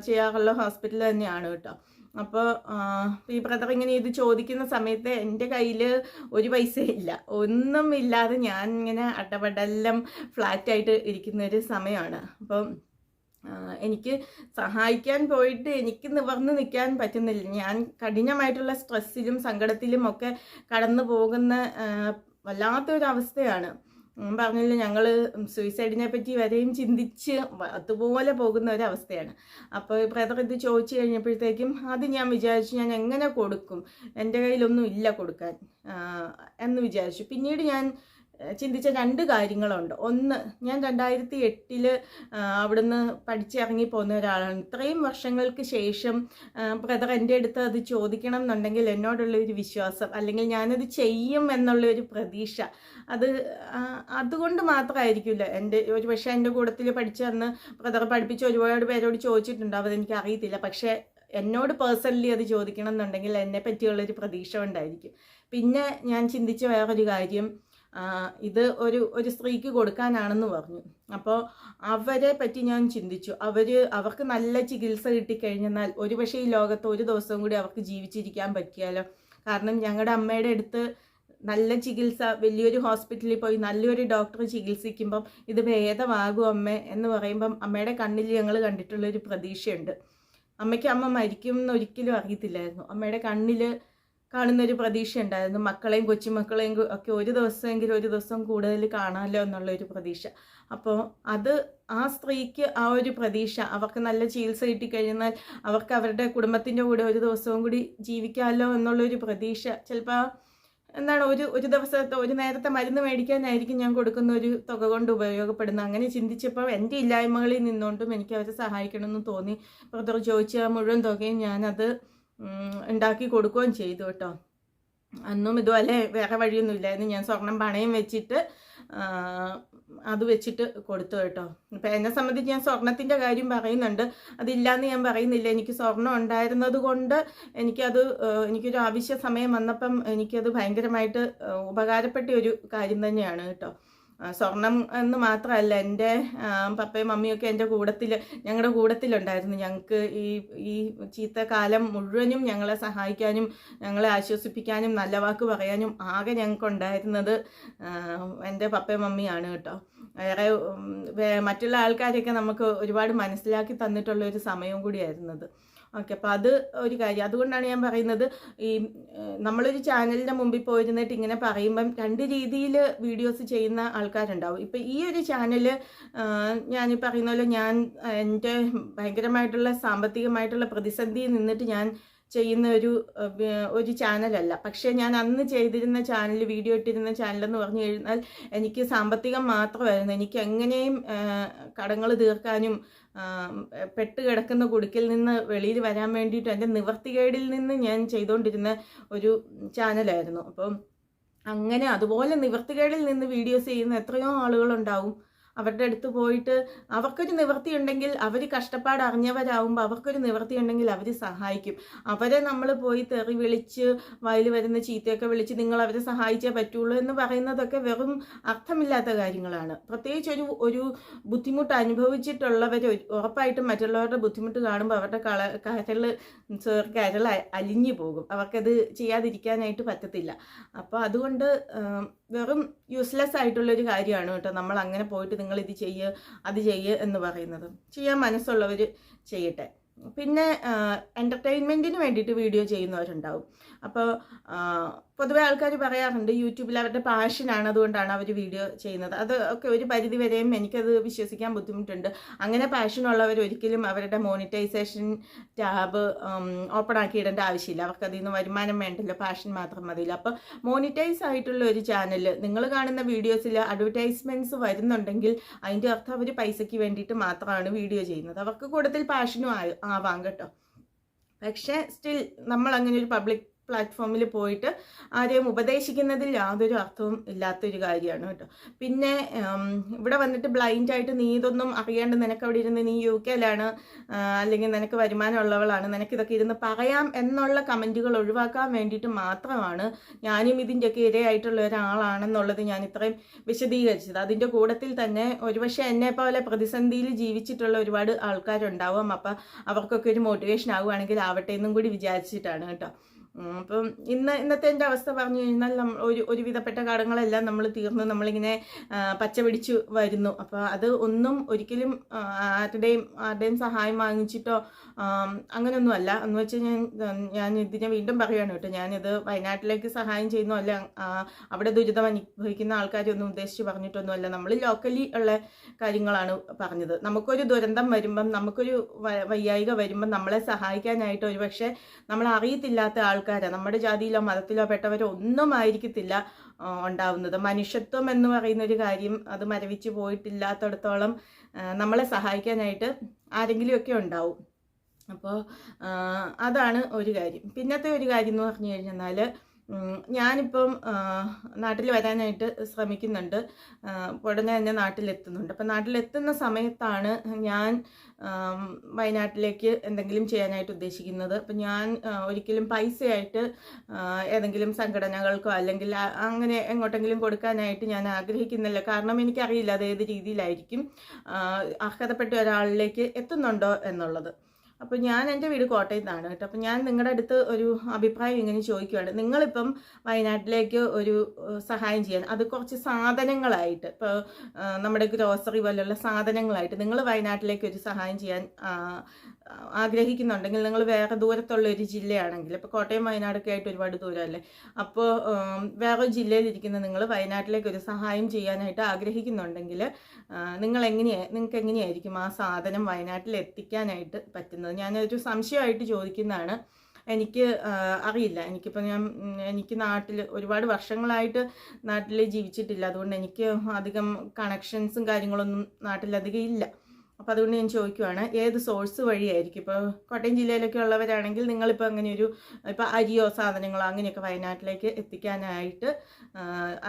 ചെയ്യാറുള്ള ഹോസ്പിറ്റൽ തന്നെയാണ് കേട്ടോ. അപ്പോൾ ഈ ബ്രദർ ഇങ്ങനെ ഇത് ചോദിക്കുന്ന സമയത്ത് എൻ്റെ കയ്യിൽ ഒരു പൈസയില്ല, ഒന്നും ഇല്ലാതെ ഞാൻ ഇങ്ങനെ അടപടെല്ലാം ഫ്ലാറ്റായിട്ട് ഇരിക്കുന്നൊരു സമയമാണ്. അപ്പം എനിക്ക് സഹായിക്കാൻ പോയിട്ട് എനിക്ക് നിവർന്ന് നിൽക്കാൻ പറ്റുന്നില്ല. ഞാൻ കഠിനമായിട്ടുള്ള സ്ട്രെസ്സിലും സങ്കടത്തിലും ഒക്കെ കടന്നു പോകുന്ന വല്ലാത്തൊരവസ്ഥയാണ്. പറഞ്ഞില്ല, ഞങ്ങൾ സൂയിസൈഡിനെ പറ്റി വരെയും ചിന്തിച്ച് അതുപോലെ പോകുന്ന ഒരവസ്ഥയാണ്. അപ്പോൾ ബ്രദർ ഇത് ചോദിച്ചു കഴിഞ്ഞപ്പോഴത്തേക്കും അത് ഞാൻ വിചാരിച്ചു, ഞാൻ എങ്ങനെ കൊടുക്കും, എൻ്റെ കയ്യിലൊന്നും ഇല്ല കൊടുക്കാൻ എന്ന് വിചാരിച്ചു. പിന്നീട് ഞാൻ ചിന്തിച്ച രണ്ട് കാര്യങ്ങളുണ്ട്. ഒന്ന്, ഞാൻ 2008 അവിടുന്ന് പഠിച്ചിറങ്ങി പോകുന്ന ഒരാളാണ്. ഇത്രയും വർഷങ്ങൾക്ക് ശേഷം ബ്രദർ എൻ്റെ അടുത്ത് അത് ചോദിക്കണം എന്നുണ്ടെങ്കിൽ എന്നോടുള്ളൊരു വിശ്വാസം, അല്ലെങ്കിൽ ഞാനത് ചെയ്യും എന്നുള്ളൊരു പ്രതീക്ഷ, അതുകൊണ്ട് മാത്രമായിരിക്കില്ല. ഒരു പക്ഷേ എൻ്റെ കൂട്ടത്തിൽ പഠിച്ചന്ന് ബ്രദർ പഠിപ്പിച്ച് ഒരുപാട് പേരോട് ചോദിച്ചിട്ടുണ്ടാവും, അതെനിക്ക് അറിയത്തില്ല. പക്ഷേ എന്നോട് പേഴ്സണലി അത് ചോദിക്കണം എന്നുണ്ടെങ്കിൽ എന്നെ പറ്റിയുള്ളൊരു പ്രതീക്ഷ ഉണ്ടായിരിക്കും. പിന്നെ ഞാൻ ചിന്തിച്ച വേറൊരു കാര്യം, ഇത് ഒരു സ്ത്രീക്ക് കൊടുക്കാനാണെന്ന് പറഞ്ഞു. അപ്പോൾ അവരെ പറ്റി ഞാൻ ചിന്തിച്ചു. അവർക്ക് നല്ല ചികിത്സ കിട്ടിക്കഴിഞ്ഞാൽ ഒരുപക്ഷെ ഈ ലോകത്ത് ഒരു ദിവസവും കൂടി അവർക്ക് ജീവിച്ചിരിക്കാൻ പറ്റിയാലോ. കാരണം ഞങ്ങളുടെ അമ്മയുടെ അടുത്ത് നല്ല ചികിത്സ, വലിയൊരു ഹോസ്പിറ്റലിൽ പോയി നല്ലൊരു ഡോക്ടർ ചികിത്സിക്കുമ്പം ഇത് ഭേദമാകും അമ്മ എന്ന് പറയുമ്പം അമ്മയുടെ കണ്ണിൽ ഞങ്ങൾ കണ്ടിട്ടുള്ളൊരു പ്രതീക്ഷയുണ്ട്. അമ്മ മരിക്കും എന്ന് ഒരിക്കലും അറിയത്തില്ലായിരുന്നു. അമ്മയുടെ കണ്ണിൽ കാണുന്നൊരു പ്രതീക്ഷ ഉണ്ടായിരുന്നു. മക്കളെയും കൊച്ചുമക്കളെയും ഒക്കെ ഒരു ദിവസം കൂടുതൽ കാണാമല്ലോ എന്നുള്ളൊരു പ്രതീക്ഷ. അപ്പോൾ ആ സ്ത്രീക്ക് ആ ഒരു പ്രതീക്ഷ, അവർക്ക് നല്ല ചികിത്സ കിട്ടിക്കഴിഞ്ഞാൽ അവർക്ക് അവരുടെ കുടുംബത്തിൻ്റെ കൂടെ ഒരു ദിവസവും കൂടി ജീവിക്കാമല്ലോ എന്നുള്ളൊരു പ്രതീക്ഷ ചിലപ്പോൾ എന്താണ് ഒരു ദിവസത്തെ ഒരു നേരത്തെ മരുന്ന് മേടിക്കാനായിരിക്കും ഞാൻ കൊടുക്കുന്ന ഒരു തുക കൊണ്ട് ഉപയോഗപ്പെടുന്നത്. അങ്ങനെ ചിന്തിച്ചപ്പോൾ എൻ്റെ ഇല്ലായ്മകളിൽ നിന്നുകൊണ്ടും എനിക്ക് അവരെ സഹായിക്കണമെന്ന് തോന്നി. ബ്രദർ ചോദിച്ച മുഴുവൻ തുകയും ഞാനത് ഉണ്ടാക്കി കൊടുക്കുകയും ചെയ്തു കേട്ടോ. അന്നും ഇതുപോലെ വേറെ വഴിയൊന്നും ഇല്ലായിരുന്നു. ഞാൻ സ്വർണം പണയം വെച്ചിട്ട് അത് വെച്ചിട്ട് കൊടുത്തു കേട്ടോ. ഇപ്പം എന്നെ സംബന്ധിച്ച് ഞാൻ സ്വർണത്തിൻ്റെ കാര്യം പറയുന്നുണ്ട്, അതില്ലാന്ന് ഞാൻ പറയുന്നില്ല. എനിക്ക് സ്വർണം ഉണ്ടായിരുന്നത് കൊണ്ട് എനിക്കൊരു ആവശ്യ സമയം വന്നപ്പം എനിക്കത് ഭയങ്കരമായിട്ട് ഉപകാരപ്പെട്ട ഒരു കാര്യം തന്നെയാണ് കേട്ടോ. സ്വർണം എന്ന് മാത്രമല്ല, എൻ്റെ പപ്പയും മമ്മിയൊക്കെ എൻ്റെ ഞങ്ങളുടെ കൂടത്തിലുണ്ടായിരുന്നു. ഞങ്ങൾക്ക് ഈ ചീത്ത കാലം മുഴുവനും ഞങ്ങളെ സഹായിക്കാനും ഞങ്ങളെ ആശ്വസിപ്പിക്കാനും നല്ല വാക്ക് പറയാനും ആകെ ഞങ്ങൾക്ക് ഉണ്ടായിരുന്നത് എൻ്റെ പപ്പയും മമ്മിയാണ് കേട്ടോ. മറ്റുള്ള ആൾക്കാരെയൊക്കെ നമുക്ക് ഒരുപാട് മനസ്സിലാക്കി തന്നിട്ടുള്ള ഒരു സമയവും കൂടിയായിരുന്നത്. ഓക്കെ, അപ്പോൾ അത് ഒരു കാര്യം. അതുകൊണ്ടാണ് ഞാൻ പറയുന്നത്, നമ്മളൊരു ചാനലിൻ്റെ മുമ്പിൽ പോയിരുന്നിട്ട് ഇങ്ങനെ പറയുമ്പം രണ്ട് രീതിയിൽ വീഡിയോസ് ചെയ്യുന്ന ആൾക്കാരുണ്ടാവും. ഇപ്പം ഈ ഒരു ചാനൽ ഞാൻ പറയുന്ന പോലെ എൻ്റെ ഭയങ്കരമായിട്ടുള്ള സാമ്പത്തികമായിട്ടുള്ള പ്രതിസന്ധിയിൽ നിന്നിട്ട് ഞാൻ ചെയ്യുന്ന ഒരു ചാനലല്ല. പക്ഷേ ഞാൻ അന്ന് ചെയ്തിരുന്ന ചാനൽ, വീഡിയോ ഇട്ടിരുന്ന ചാനലെന്ന് പറഞ്ഞു കഴിഞ്ഞാൽ എനിക്ക് സാമ്പത്തികം മാത്രമായിരുന്നു. എനിക്ക് എങ്ങനെയും കടങ്ങൾ തീർക്കാനും പെട്ടുകിടക്കുന്ന കുടുക്കിൽ നിന്ന് വെളിയിൽ വരാൻ വേണ്ടിയിട്ട് എൻ്റെ നിവർത്തികേടിൽ നിന്ന് ഞാൻ ചെയ്തുകൊണ്ടിരുന്ന ഒരു ചാനലായിരുന്നു. അപ്പം അങ്ങനെ അതുപോലെ നിവർത്തികേടിൽ നിന്ന് വീഡിയോസ് ചെയ്യുന്ന എത്രയോ ആളുകളുണ്ടാവും. അവരുടെ അടുത്ത് പോയിട്ട് അവർക്കൊരു നിവൃത്തി ഉണ്ടെങ്കിൽ, അവർ കഷ്ടപ്പാട് അറിഞ്ഞവരാകുമ്പോൾ അവർക്കൊരു നിവൃത്തി ഉണ്ടെങ്കിൽ അവർ സഹായിക്കും. അവരെ നമ്മൾ പോയി തെറി വിളിച്ച് വയൽ വരുന്ന ചീത്തയൊക്കെ വിളിച്ച് നിങ്ങൾ അവരെ സഹായിച്ചേ പറ്റുള്ളൂ എന്ന് പറയുന്നതൊക്കെ വെറും അർത്ഥമില്ലാത്ത കാര്യങ്ങളാണ്. പ്രത്യേകിച്ച് ഒരു ബുദ്ധിമുട്ട് അനുഭവിച്ചിട്ടുള്ളവർ ഉറപ്പായിട്ടും മറ്റുള്ളവരുടെ ബുദ്ധിമുട്ട് കാണുമ്പോൾ അവരുടെ കരൾ അലിഞ്ഞു പോകും. അവർക്കത് ചെയ്യാതിരിക്കാനായിട്ട് പറ്റത്തില്ല. അപ്പോൾ അതുകൊണ്ട് വെറും യൂസ്ലെസ് ആയിട്ടുള്ളൊരു കാര്യമാണ് കേട്ടോ നമ്മൾ അങ്ങനെ പോയിട്ട് നിങ്ങൾ ഇത് ചെയ്യുക അത് ചെയ്യുക എന്ന് പറയുന്നത്. ചെയ്യാൻ മനസ്സുള്ളവർ ചെയ്യട്ടെ. പിന്നെ എൻ്റർടൈൻമെൻറ്റിന് വേണ്ടിയിട്ട് വീഡിയോ ചെയ്യുന്നവരുണ്ടാവും. അപ്പോൾ പൊതുവെ ആൾക്കാർ പറയാറുണ്ട് യൂട്യൂബിൽ അവരുടെ പാഷനാണ്, അതുകൊണ്ടാണ് അവർ വീഡിയോ ചെയ്യുന്നത്. അത് ഒക്കെ ഒരു പരിധി വരെയും എനിക്കത് വിശ്വസിക്കാൻ ബുദ്ധിമുട്ടുണ്ട്. അങ്ങനെ പാഷനുള്ളവർ ഒരിക്കലും അവരുടെ മോണിറ്റൈസേഷൻ ടാബ് ഓപ്പൺ ആക്കി ഇടേണ്ട ആവശ്യമില്ല. അവർക്ക് അതിൽ നിന്ന് വരുമാനം വേണ്ടല്ലോ, പാഷൻ മാത്രം മതിയില്ല. അപ്പോൾ മോണിറ്റൈസ് ആയിട്ടുള്ള ഒരു ചാനൽ നിങ്ങൾ കാണുന്ന വീഡിയോസിൽ അഡ്വർടൈസ്മെൻറ്റ്സ് വരുന്നുണ്ടെങ്കിൽ അതിൻ്റെ അർത്ഥം അവർ പൈസയ്ക്ക് വേണ്ടിയിട്ട് മാത്രമാണ് വീഡിയോ ചെയ്യുന്നത്. അവർക്ക് കൂടുതൽ പാഷനും ആവാം കേട്ടോ. പക്ഷേ സ്റ്റിൽ നമ്മൾ അങ്ങനെ ഒരു പബ്ലിക് പ്ലാറ്റ്ഫോമിൽ പോയിട്ട് ആരെയും ഉപദേശിക്കുന്നതിൽ യാതൊരു അർത്ഥവും ഇല്ലാത്തൊരു കാര്യമാണ് കേട്ടോ. പിന്നെ ഇവിടെ വന്നിട്ട് ബ്ലൈൻഡായിട്ട് നീ ഇതൊന്നും അറിയാണ്ട് നിനക്ക് അവിടെ ഇരുന്ന് നീ UK-ലാണ് അല്ലെങ്കിൽ നിനക്ക് വരുമാനമുള്ളവളാണ്, നിനക്കിതൊക്കെ ഇരുന്ന് പറയാം എന്നുള്ള കമൻറ്റുകൾ ഒഴിവാക്കാൻ വേണ്ടിയിട്ട് മാത്രമാണ് ഞാനും ഇതിൻ്റെയൊക്കെ ഇരയായിട്ടുള്ള ഒരാളാണെന്നുള്ളത് ഞാൻ ഇത്രയും വിശദീകരിച്ചത്. അതിൻ്റെ കൂട്ടത്തിൽ തന്നെ ഒരുപക്ഷെ എന്നെപ്പോലെ പ്രതിസന്ധിയിൽ ജീവിച്ചിട്ടുള്ള ഒരുപാട് ആൾക്കാരുണ്ടാവും. അപ്പം അവർക്കൊക്കെ ഒരു മോട്ടിവേഷൻ ആവുകയാണെങ്കിൽ ആവട്ടെ എന്നും കൂടി വിചാരിച്ചിട്ടാണ് കേട്ടോ. അപ്പം ഇന്നത്തെ എൻ്റെ അവസ്ഥ പറഞ്ഞു കഴിഞ്ഞാൽ ഒരുവിധപ്പെട്ട കടങ്ങളെല്ലാം നമ്മൾ തീർന്ന് നമ്മളിങ്ങനെ പച്ച പിടിച്ചു വരുന്നു. അപ്പോൾ അത് ഒന്നും ഒരിക്കലും ആരുടെയും സഹായം വാങ്ങിച്ചിട്ടോ അങ്ങനെയൊന്നും അല്ല. എന്ന് വെച്ചാൽ ഞാൻ ഇതിനെ വീണ്ടും പറയുകയാണ് കേട്ടോ, ഞാനിത് വയനാട്ടിലേക്ക് സഹായം ചെയ്യുന്നോ അല്ല അവിടെ ദുരിതം അനുഭവിക്കുന്ന ആൾക്കാരൊന്നും ഉദ്ദേശിച്ച് പറഞ്ഞിട്ടൊന്നുമല്ല. നമ്മൾ ലോക്കലി ഉള്ള കാര്യങ്ങളാണ് പറഞ്ഞത്. നമുക്കൊരു ദുരന്തം വരുമ്പം, നമുക്കൊരു വയ്യായിക വരുമ്പം നമ്മളെ സഹായിക്കാനായിട്ട് ഒരുപക്ഷെ നമ്മൾ അറിയത്തില്ലാത്ത ആൾക്കാരാണ്, നമ്മുടെ ജാതിയിലോ മതത്തിലോ പെട്ടവരോ ഒന്നും ആയിരിക്കത്തില്ല ഉണ്ടാവുന്നത്. മനുഷ്യത്വം എന്ന് പറയുന്നൊരു കാര്യം അത് മരവിച്ച് പോയിട്ടില്ലാത്തടത്തോളം നമ്മളെ സഹായിക്കാനായിട്ട് ആരെങ്കിലുമൊക്കെ ഉണ്ടാവും. അപ്പോൾ അതാണ് ഒരു കാര്യം. പിന്നത്തെ ഒരു കാര്യം എന്ന് പറഞ്ഞു കഴിഞ്ഞാൽ ഞാനിപ്പം നാട്ടിൽ വരാനായിട്ട് ശ്രമിക്കുന്നുണ്ട്. ഉടനെ തന്നെ നാട്ടിലെത്തുന്നുണ്ട്. അപ്പം നാട്ടിലെത്തുന്ന സമയത്താണ് ഞാൻ വയനാട്ടിലേക്ക് എന്തെങ്കിലും ചെയ്യാനായിട്ട് ഉദ്ദേശിക്കുന്നത്. അപ്പം ഞാൻ ഒരിക്കലും പൈസയായിട്ട് ഏതെങ്കിലും സംഘടനകൾക്കോ അല്ലെങ്കിൽ അങ്ങനെ എങ്ങോട്ടെങ്കിലും കൊടുക്കാനായിട്ട് ഞാൻ ആഗ്രഹിക്കുന്നില്ല. കാരണം എനിക്കറിയില്ല അത് ഏത് രീതിയിലായിരിക്കും അർഹതപ്പെട്ട ഒരാളിലേക്ക് എത്തുന്നുണ്ടോ എന്നുള്ളത്. അപ്പോൾ ഞാൻ എൻ്റെ വീട് കോട്ടയത്താണ് കേട്ടോ. അപ്പോൾ ഞാൻ നിങ്ങളുടെ അടുത്ത് ഒരു അഭിപ്രായം ഇങ്ങനെ ചോദിക്കുകയാണ്. നിങ്ങളിപ്പം വയനാട്ടിലേക്ക് ഒരു സഹായം ചെയ്യാൻ, അത് കുറച്ച് സാധനങ്ങളായിട്ട്, ഇപ്പോൾ നമ്മുടെ ഗ്രോസറി പോലുള്ള സാധനങ്ങളായിട്ട് നിങ്ങൾ വയനാട്ടിലേക്ക് ഒരു സഹായം ചെയ്യാൻ ആഗ്രഹിക്കുന്നുണ്ടെങ്കിൽ, നിങ്ങൾ വേറെ ദൂരത്തുള്ള ഒരു ജില്ലയാണെങ്കിൽ, ഇപ്പോൾ കോട്ടയം വയനാടൊക്കെ ആയിട്ട് ഒരുപാട് ദൂരമല്ലേ, അപ്പോൾ വേറെ ജില്ലയിലിരിക്കുന്ന നിങ്ങൾ വയനാട്ടിലേക്ക് ഒരു സഹായം ചെയ്യാനായിട്ട് ആഗ്രഹിക്കുന്നുണ്ടെങ്കിൽ നിങ്ങൾക്ക് എങ്ങനെയായിരിക്കും ആ സാധനം വയനാട്ടിൽ എത്തിക്കാനായിട്ട് പറ്റുന്നത്? ഞാനൊരു സംശയമായിട്ട് ചോദിക്കുന്നതാണ്. എനിക്ക് അറിയില്ല. എനിക്ക് നാട്ടിൽ ഒരുപാട് വർഷങ്ങളായിട്ട് നാട്ടിൽ ജീവിച്ചിട്ടില്ല. അതുകൊണ്ട് എനിക്ക് അധികം കണക്ഷൻസും കാര്യങ്ങളൊന്നും നാട്ടിലധികം ഇല്ല. അപ്പോൾ അതുകൊണ്ട് ഞാൻ ചോദിക്കുവാണ്, ഏത് സോഴ്സ് വഴിയായിരിക്കും? ഇപ്പോൾ കോട്ടയം ജില്ലയിലൊക്കെ ഉള്ളവരാണെങ്കിൽ നിങ്ങളിപ്പോൾ അങ്ങനെയൊരു ഇപ്പോൾ അരിയോ സാധനങ്ങളോ അങ്ങനെയൊക്കെ വയനാട്ടിലേക്ക് എത്തിക്കാനായിട്ട്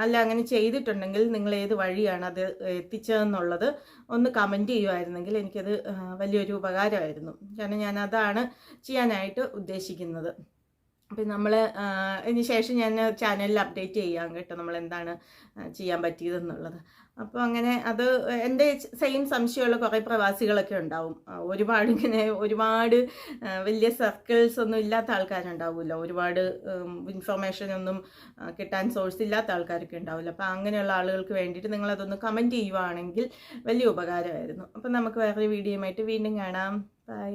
അല്ല അങ്ങനെ ചെയ്തിട്ടുണ്ടെങ്കിൽ നിങ്ങൾ ഏത് വഴിയാണ് അത് എത്തിച്ചതെന്നുള്ളത് ഒന്ന് കമൻറ്റ് ചെയ്യുമായിരുന്നെങ്കിൽ എനിക്കത് വലിയൊരു ഉപകാരമായിരുന്നു. കാരണം ഞാൻ അതാണ് ചെയ്യാനായിട്ട് ഉദ്ദേശിക്കുന്നത്. അപ്പം നമ്മൾ ഇതിന് ശേഷം ഞാൻ ചാനലിൽ അപ്ഡേറ്റ് ചെയ്യാം കേട്ടോ, നമ്മൾ എന്താണ് ചെയ്യാൻ പറ്റിയതെന്നുള്ളത്. അപ്പോൾ അങ്ങനെ അത് എൻ്റെ സെയിം സംശയമുള്ള കുറേ പ്രവാസികളൊക്കെ ഉണ്ടാവും. ഒരുപാട് വലിയ സർക്കിൾസ് ഒന്നും ഇല്ലാത്ത ആൾക്കാരുണ്ടാവുമല്ലോ, ഒരുപാട് ഇൻഫർമേഷനൊന്നും കിട്ടാൻ സോഴ്സ് ഇല്ലാത്ത ആൾക്കാരൊക്കെ ഉണ്ടാവില്ല. അപ്പോൾ അങ്ങനെയുള്ള ആളുകൾക്ക് വേണ്ടിയിട്ട് നിങ്ങളതൊന്ന് കമൻറ്റ് ചെയ്യുവാണെങ്കിൽ വലിയ ഉപകാരമായിരുന്നു. അപ്പം നമുക്ക് വേറൊരു വീഡിയോയുമായിട്ട് വീണ്ടും കാണാം. ബൈ.